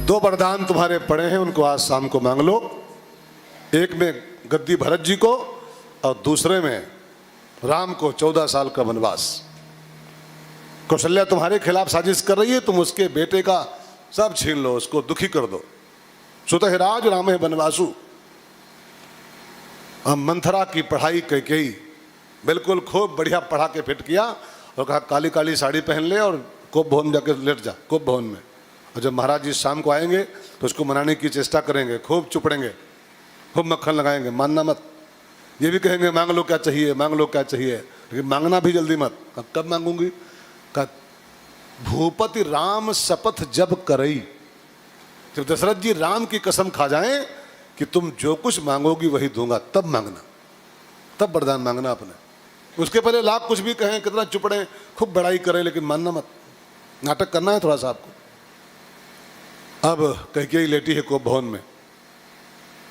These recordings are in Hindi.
दो वरदान तुम्हारे पड़े हैं, उनको आज शाम को मांग लो। एक में गद्दी भरत जी को और दूसरे में राम को 14 साल का वनवास। कौशल्या तुम्हारे खिलाफ साजिश कर रही है, तुम उसके बेटे का सब छीन लो, उसको दुखी कर दो। सुतः राज राम है वनवासु। अब मंथरा की पढ़ाई कैकेयी बिल्कुल खूब बढ़िया पढ़ा के फिट किया और कहा काली काली साड़ी पहन ले और कोप भवन जाकर लेट जा, कोप भवन में। और जब महाराज जी शाम को आएंगे तो उसको मनाने की चेष्टा करेंगे, खूब चुपड़ेंगे, खूब मक्खन लगाएंगे, मानना मत। ये भी कहेंगे मांग लो क्या चाहिए, मांग लो क्या चाहिए, लेकिन मांगना भी जल्दी मत। कब मांगूंगी? कहा भूपति राम शपथ जब करई। जब दशरथ जी राम की कसम खा जाएं कि तुम जो कुछ मांगोगी वही दूंगा, तब मांगना, तब वरदान मांगना अपने। उसके पहले लाख कुछ भी कहें, कितना चुपड़े, खूब बड़ाई करें, लेकिन मानना मत। नाटक करना है थोड़ा सा आपको। अब कैकेयी लेटी है कोप भवन में।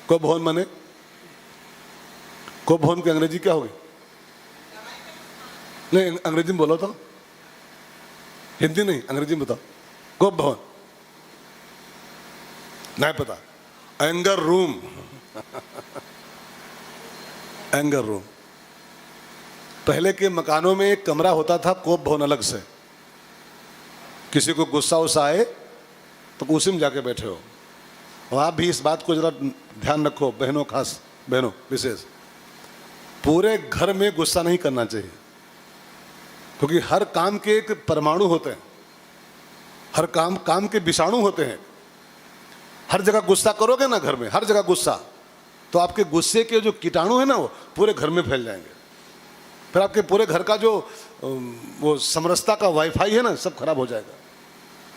कोप भवन माने, कोप भवन की अंग्रेजी क्या होगी? नहीं अंग्रेजी में बोलो तो, हिंदी नहीं अंग्रेजी में बताओ। कोप भवन नहीं पता? Anger room. Anger room. पहले के मकानों में एक कमरा होता था कोप भवन अलग से। किसी को गुस्सा उस्सा आए तो उसी में जाके बैठे हो। और आप भी इस बात को जरा ध्यान रखो बहनों, खास बहनों विशेष, पूरे घर में गुस्सा नहीं करना चाहिए, क्योंकि हर काम के एक परमाणु होते हैं, हर काम के विषाणु होते हैं। हर जगह गुस्सा करोगे ना घर में, हर जगह गुस्सा, तो आपके गुस्से के जो कीटाणु है ना वो पूरे घर में फैल जाएंगे। फिर आपके पूरे घर का जो वो समरसता का वाईफाई है ना, सब खराब हो जाएगा।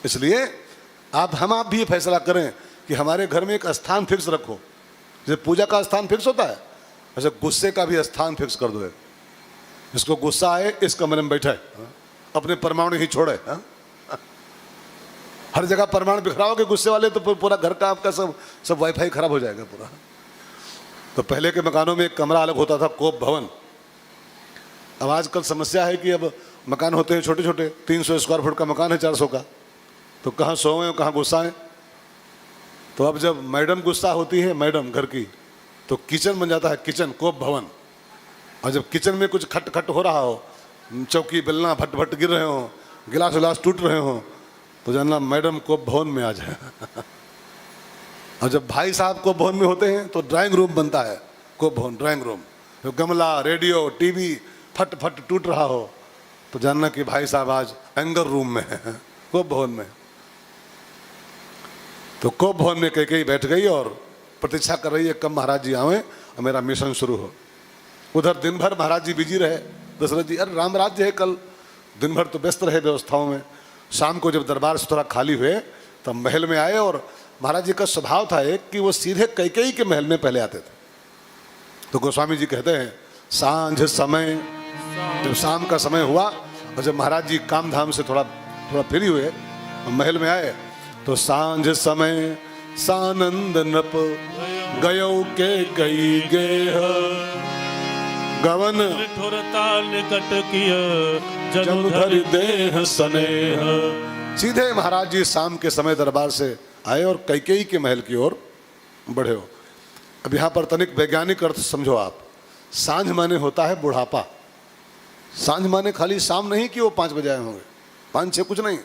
इसलिए आप भी ये फैसला करें कि हमारे घर में एक स्थान फिक्स रखो। जैसे पूजा का स्थान फिक्स होता है, वैसे गुस्से का भी स्थान फिक्स कर दो। जिसको गुस्सा आए इस कमरे में बैठे, अपने परमाणु ही छोड़े। हर जगह परमाणु बिखराओगे गुस्से वाले तो पूरा घर का आपका सब वाईफाई खराब हो जाएगा पूरा। तो पहले के मकानों में एक कमरा अलग होता था, कोप भवन। अब आजकल समस्या है कि अब मकान होते हैं छोटे छोटे, 300 स्क्वायर फुट का मकान है 400 का, तो कहाँ सोएं कहाँ गुस्सा है। तो अब जब मैडम गुस्सा होती है, मैडम घर की, तो किचन बन जाता है किचन कोप भवन। और जब किचन में कुछ खट खट हो रहा हो, चौकी बेलना भट भट गिर रहे हो, गिलास विलास टूट रहे हो, तो जानना मैडम कोप भवन में आ जाए। और जब भाई साहब कोप भवन में होते हैं तो ड्राइंग रूम बनता है, कोप भवन ड्राइंग रूम। तो गमला, रेडियो, टीवी फट फट टूट रहा हो तो जानना कि भाई साहब आज एंगर रूम में है, कोप भवन में। तो कोप भवन में कैकेयी बैठ गई और प्रतीक्षा कर रही है कब महाराज जी आवे और मेरा मिशन शुरू हो। उधर दिन भर महाराज जी बिजी रहे। दशरथ जी अरे राम राज्य है कल, दिन भर तो व्यस्त रहे व्यवस्थाओं में। शाम को जब दरबार से थोड़ा खाली हुए तब महल में आए, और महाराज जी का स्वभाव था एक कि वो सीधे कैकेयी के महल में पहले आते थे। तो गोस्वामी जी कहते हैं सांझ समय, जब शाम का समय हुआ और जब महाराज जी काम धाम से थोड़ा फ्री हुए और महल में आए, तो सांझ समय सानंद नप गयो के कई गेह गवन निकट किया जनुधर देह स्नेह। सीधे महाराज जी शाम के समय दरबार से आए और कैकेयी के महल की ओर बढ़े हो। अब यहाँ पर तनिक वैज्ञानिक अर्थ समझो आप। सांझ माने होता है बुढ़ापा। सांझ माने खाली शाम नहीं कि वो 5 बजे आए होंगे, 5-6 कुछ नहीं।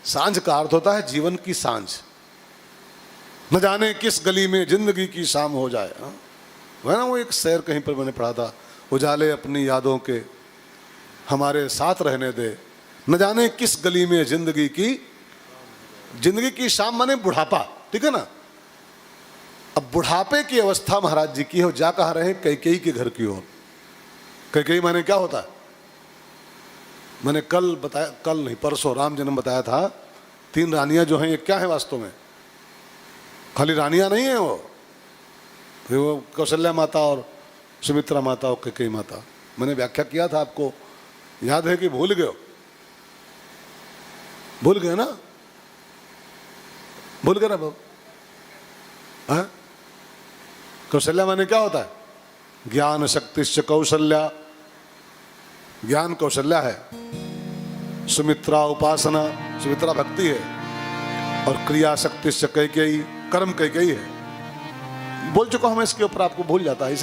सांझ का अर्थ होता है जीवन की सांझ। न जाने किस गली में जिंदगी की शाम हो जाए। वह ना वो एक शेर कहीं पर मैंने पढ़ा था, उजाले अपनी यादों के हमारे साथ रहने दे, न जाने किस गली में जिंदगी की शाम माने बुढ़ापा। ठीक है ना। अब बुढ़ापे की अवस्था महाराज जी की हो, जा कहा रहे कैकेयी के घर की ओर। कैकेयी माने क्या होता है? मैंने कल बताया, कल नहीं परसों राम जन्म बताया था। 3 रानियां जो हैं ये क्या है वास्तव में? खाली रानियां नहीं है वो कौशल्या माता और सुमित्रा माता और कैकेयी माता। मैंने व्याख्या किया था, आपको याद है कि भूल गए? भूल गए ना? भूल गए ना बाबू? हाँ, कौशल्या माने क्या होता है? ज्ञान शक्तिश्च कौशल्या। ज्ञान कौशल्या है, सुमित्रा उपासना, सुमित्रा भक्ति है, और क्रिया शक्ति से कैकेयी, कर्म कैकेयी है। बोल चुका हूं मैं इसके ऊपर, आपको भूल जाता है,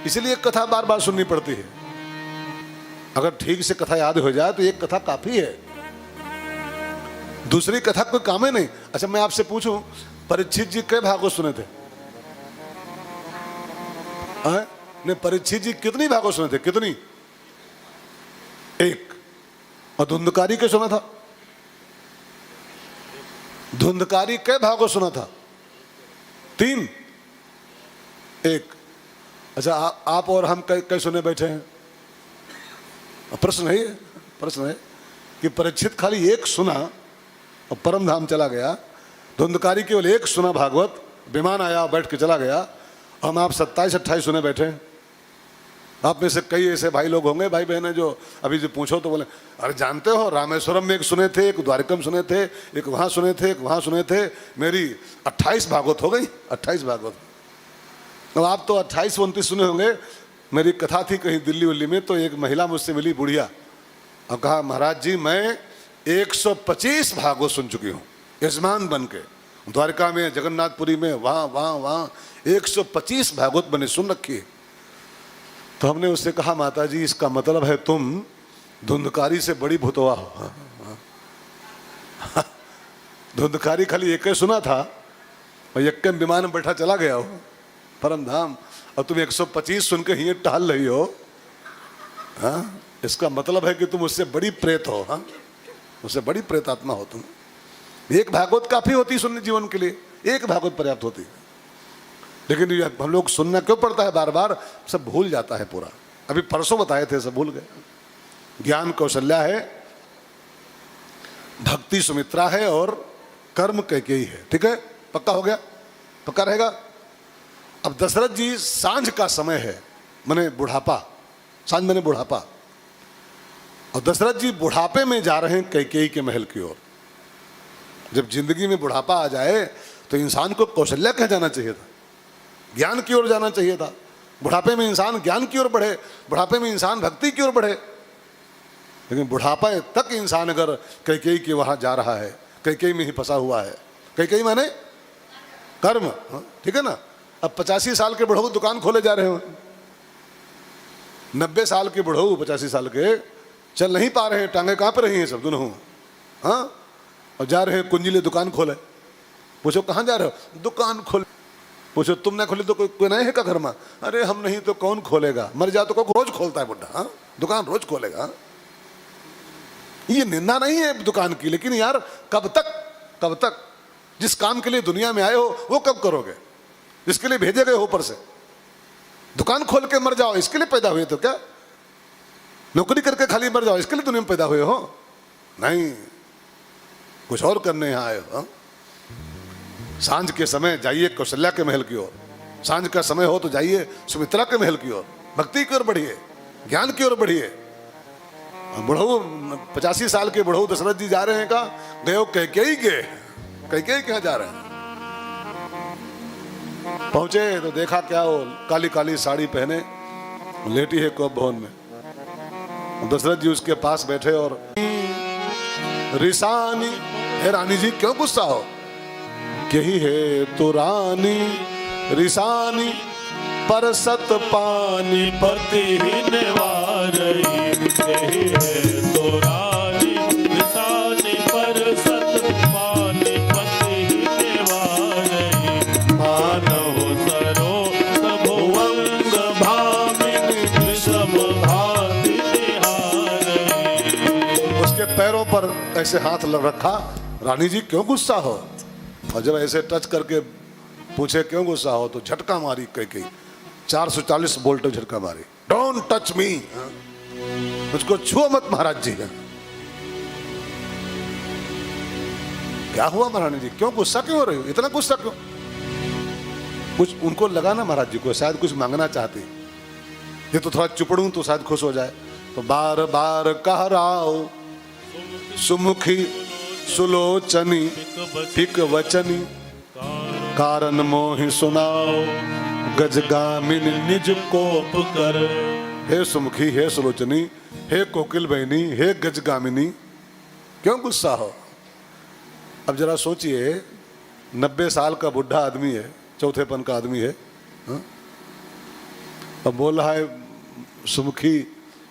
इसलिए कथा बार बार सुननी पड़ती है। अगर ठीक से कथा याद हो जाए तो एक कथा काफी है, दूसरी कथा कोई काम ही नहीं। अच्छा मैं आपसे पूछूं, परीक्षित जी कई भागवत सुने थे? नहीं, परीक्षित जी कितनी भागवत सुने थे? कितनी? एक। और धुंधकारी के सुना था? धुंधकारी कई भागवत सुना था? 3। एक। अच्छा आप और हम कई सुने बैठे हैं? प्रश्न है कि परीक्षित खाली एक सुना और परम धाम चला गया, धुंधकारी केवल एक सुना भागवत, विमान आया बैठ के चला गया, हम आप 27-28 सुने बैठे हैं। आप में से कई ऐसे भाई लोग होंगे, भाई बहनें, जो अभी जो पूछो तो बोले अरे जानते हो रामेश्वरम में एक सुने थे, एक द्वारिकम सुने थे, एक वहाँ सुने थे, एक वहाँ सुने थे, मेरी 28 भागवत हो गई। 28 भागवत। अब आप तो 28-29 सुने होंगे। मेरी कथा थी कहीं दिल्ली उल्ली में, तो एक महिला मुझसे मिली, बुढ़िया, और कहा महाराज जी मैं 125 भागवत सुन चुकी हूँ यजमान बन के, द्वारका में, जगन्नाथपुरी में, वहाँ 125 भागवत मैंने सुन रखी है। तो हमने उससे कहा माता जी इसका मतलब है तुम धुंधकारी से बड़ी भुतवा हो। धुंधकारी खाली एक ही सुना था और एक विमान में बैठा चला गया हो परम धाम, और तुम 125 सुन के ही टहल रही हो। हाँ, इसका मतलब है कि तुम उससे बड़ी प्रेत हो। हाँ, उससे बड़ी प्रेतात्मा हो तुम। एक भागवत काफी होती सुनने जीवन के लिए, एक भागवत पर्याप्त होती। लेकिन हम लोग सुनना क्यों पड़ता है बार बार? सब भूल जाता है पूरा। अभी परसों बताए थे, सब भूल गए। ज्ञान कौशल्या है, भक्ति सुमित्रा है और कर्म कैकेयी है। ठीक है, पक्का हो गया? पक्का रहेगा? अब दशरथ जी, सांझ का समय है, माने बुढ़ापा, सांझ माने बुढ़ापा, और दशरथ जी बुढ़ापे में जा रहे हैं कैकेयी के महल की ओर। जब जिंदगी में बुढ़ापा आ जाए तो इंसान को कौशल्या कह जाना चाहिए था, ज्ञान की ओर जाना चाहिए था। बुढ़ापे में इंसान ज्ञान की ओर बढ़े, बुढ़ापे में इंसान भक्ति की ओर बढ़े। लेकिन बुढ़ापा तक इंसान अगर कैकेयी के वहां जा रहा है, कैकेयी में ही फंसा हुआ है। कैकेयी माने कर्म। ठीक है ना? अब 85 साल के बुढ़ऊ दुकान खोले जा रहे हो, 90 साल के बुढ़ऊ 85 साल के चल नहीं पा रहे हैं, टांगे कांप रही हैं सब दोनों। हाँ, और जा रहे हैं कुंजिले दुकान खोले। पूछो कहाँ जा रहे हो? दुकान खोले। पूछो तुम ना खोले तो कोई नहीं है का घर में? अरे हम नहीं तो कौन खोलेगा, मर जा तो कोई रोज खोलता है बुढ़ा। हाँ, दुकान रोज खोलेगा। ये निंदा नहीं है दुकान की, लेकिन यार कब तक जिस काम के लिए दुनिया में आए हो वो कब करोगे? जिसके लिए भेजे गए हो ऊपर से, दुकान खोल के मर जाओ इसके लिए पैदा हुए तो क्या? नौकरी करके खाली मर जाओ इसके लिए दुनिया में पैदा हुए हो? नहीं, कुछ और करने यहाँ आए हो। सांझ के समय जाइए कौशल्या के महल की ओर, सांझ का समय हो तो जाइए सुमित्रा के महल की ओर, भक्ति की ओर बढ़िए, ज्ञान की ओर बढ़िए। बुढ़ऊ 85 साल के बुढ़ऊ दशरथ जी जा रहे हैं, का गए कैकेयी के, कैकेयी कहाँ जा रहे हैं? पहुंचे तो देखा क्या, वो काली काली साड़ी पहने लेटी है कोप भवन में। दशरथ जी उसके पास बैठे और रिसानी, हे रानी जी क्यों गुस्सा हो? यही है तो रानी रिसानी, पर सत पानी पति ही निवारई। यही है तो रानी रिसानी, पर सत पानी पति ही निवारई। मानव सरो भुवंग भामिनी, विषम भाति निहारई। उसके पैरों पर ऐसे हाथ रखा, रानी जी क्यों गुस्सा हो? और जब ऐसे टच करके पूछे क्यों गुस्सा हो, तो झटका मारी कैकेयी, 440 वोल्ट झटका मारी। डोंट टच मी, मुझको छुओ मत महाराज जी। क्या हुआ महारानी जी, क्यों गुस्सा क्यों हो रही हो? इतना गुस्सा क्यों? कुछ उनको लगा ना महाराज जी को शायद कुछ मांगना चाहती, ये तो थोड़ा चुपड़ूं तो शायद खुश हो जाए। तो बार बार कह राओ सुमुखी सुलोचनी, फिक वचनी, कारण मोहि सुनाओ, गजगामिनी निज कोप कर। हे सुमुखी, हे सुलोचनी, हे कोकिल बहनी, हे गजगामिनी, क्यों गुस्सा हो? अब जरा सोचिए, 90 साल का बुढ़ा आदमी है, चौथेपन का आदमी है, हाँ? अब बोल रहा है सुमुखी,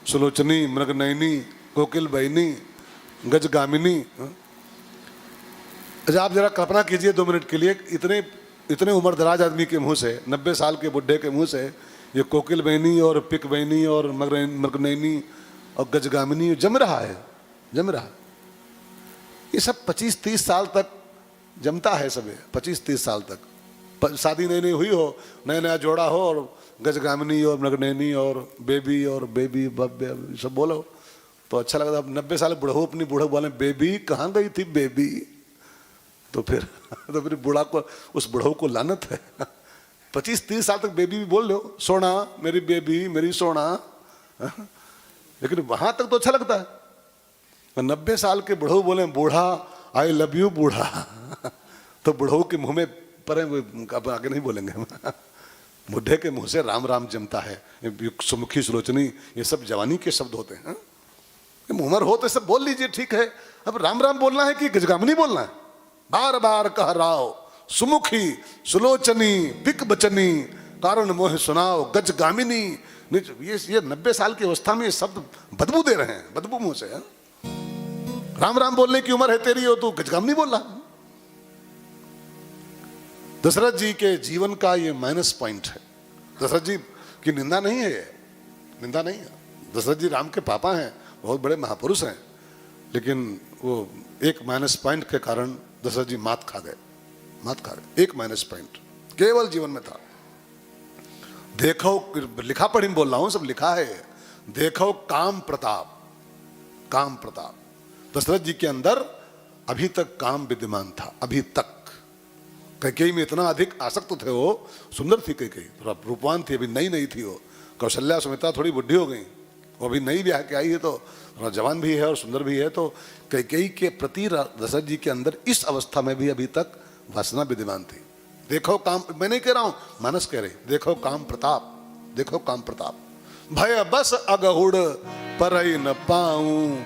सुलोचनी, मृगनयनी, कोकिल बहिनी, गजगामिनी, हाँ? अच्छा आप जरा कल्पना कीजिए 2 मिनट के लिए, इतने उम्र दराज आदमी के मुंह से, 90 साल के बुढ़े के मुंह से ये कोकिल बहिनी और पिक बहिनी और मृगनयनी और गजगामिनी जम रहा है, जम रहा। ये सब 25-30 साल तक जमता है, सब 25-30 साल तक। शादी नई नई हुई हो, नया नया जोड़ा हो और गजगामिनी और मृगनयनी और बेबी बब्बे सब बोलो तो अच्छा लगता। अब 90 साल बुढ़ऊ अपनी बूढ़े बोले बेबी कहाँ गई थी बेबी, तो फिर बूढ़ा को, उस बुढ़ऊ को लानत है। 25-30 साल तक बेबी भी बोल लो, सोना मेरी बेबी, मेरी सोना, लेकिन वहां तक तो अच्छा लगता है। 90 साल के बुढ़ऊ बोले बूढ़ा आई लव यू बूढ़ा, तो बुढ़ऊ के मुंह में पर आगे नहीं बोलेंगे हम। बुढ़े के मुंह से राम राम जमता है, सुमुखी सुलोचनी, ये सब जवानी के शब्द होते हैं। उम्र हो तो सब बोल लीजिए, ठीक है। अब राम राम बोलना है कि गजगामिनी बोलना है? बार बार कह राव सुमुखी सुलोचनी बिक बचनी, कारण मोह सुनाओ गजगामिनी। ये 90 साल की अवस्था में ये शब्द बदबू दे रहे हैं, बदबू मुंह से। राम राम बोलने की उम्र है तेरी, हो तो गजगामिनी बोल रहा। दशरथ जी के जीवन का ये माइनस पॉइंट है। दशरथ जी की निंदा नहीं है, ये निंदा नहीं है। दशरथ जी राम के पापा हैं, बहुत बड़े महापुरुष हैं, लेकिन वो एक माइनस पॉइंट के कारण दशरथ जी मात खा गए, मात खा गए। एक माइनस पॉइंट केवल जीवन में था। देखो, लिखा पढ़ी बोल रहा हूं, सब लिखा है। देखो काम प्रताप, काम प्रताप। दशरथ जी के अंदर अभी तक काम विद्यमान था, अभी तक। कैकेयी में इतना अधिक आसक्त थे वो, सुंदर थी कैकेयी, थोड़ा रूपवान थी, अभी नई नई थी वो। कौशल्या सुमित्रा थोड़ी बुढ़ी हो गई, वो अभी नई ब्याह के आई है, तो थोड़ा जवान भी है और सुंदर भी है। तो कैकेयी के प्रति दशरथ जी के अंदर इस अवस्था में भी अभी तक वासना विद्यमान थी। देखो काम, मैं नहीं कह रहा हूं, मानस कह रहे, देखो काम प्रताप, देखो काम प्रताप। भय बस अगहुड़ पर न पाऊं,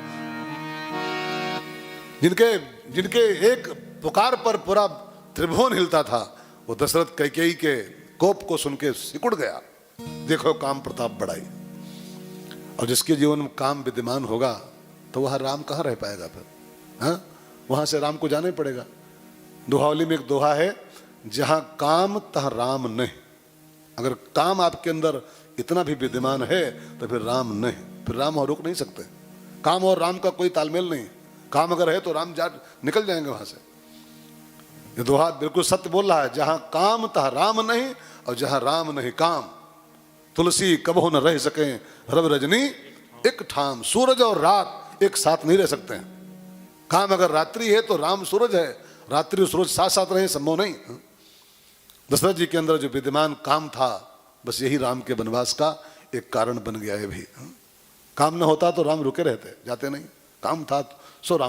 जिनके एक पुकार पर पूरा त्रिभुवन हिलता था, वो दशरथ कैकेयी के कोप को सुन के सिकुड़ गया। देखो काम प्रताप बढ़ाई। और जिसके जीवन में काम विद्यमान होगा तो वह राम कहाँ रह पाएगा फिर? हाँ, वहां से राम को जाना ही पड़ेगा। दोहावली में एक दोहा है, जहां काम तह राम नहीं। अगर काम आपके अंदर इतना भी विद्यमान है तो फिर राम नहीं, फिर राम और रुक नहीं सकते। काम और राम का कोई तालमेल नहीं। काम अगर है तो राम जा निकल जाएंगे वहां से। ये दोहा बिल्कुल सत्य बोल रहा है, जहां काम तह राम नहीं और जहां राम नहीं काम। तुलसी कबहू न रह सके रवि रजनी एक ठाम। सूरज और रात एक साथ नहीं रह सकते हैं। काम अगर रात्रि है तो राम सूरज है, रात्रि और सूरज साथ साथ रहे संभव नहीं। दशरथ जी के अंदर जो विद्यमान काम था, बस यही राम के वनवास का एक कारण बन गया है भी। काम न होता तो राम रुके रहते, जाते नहीं। काम था सो राम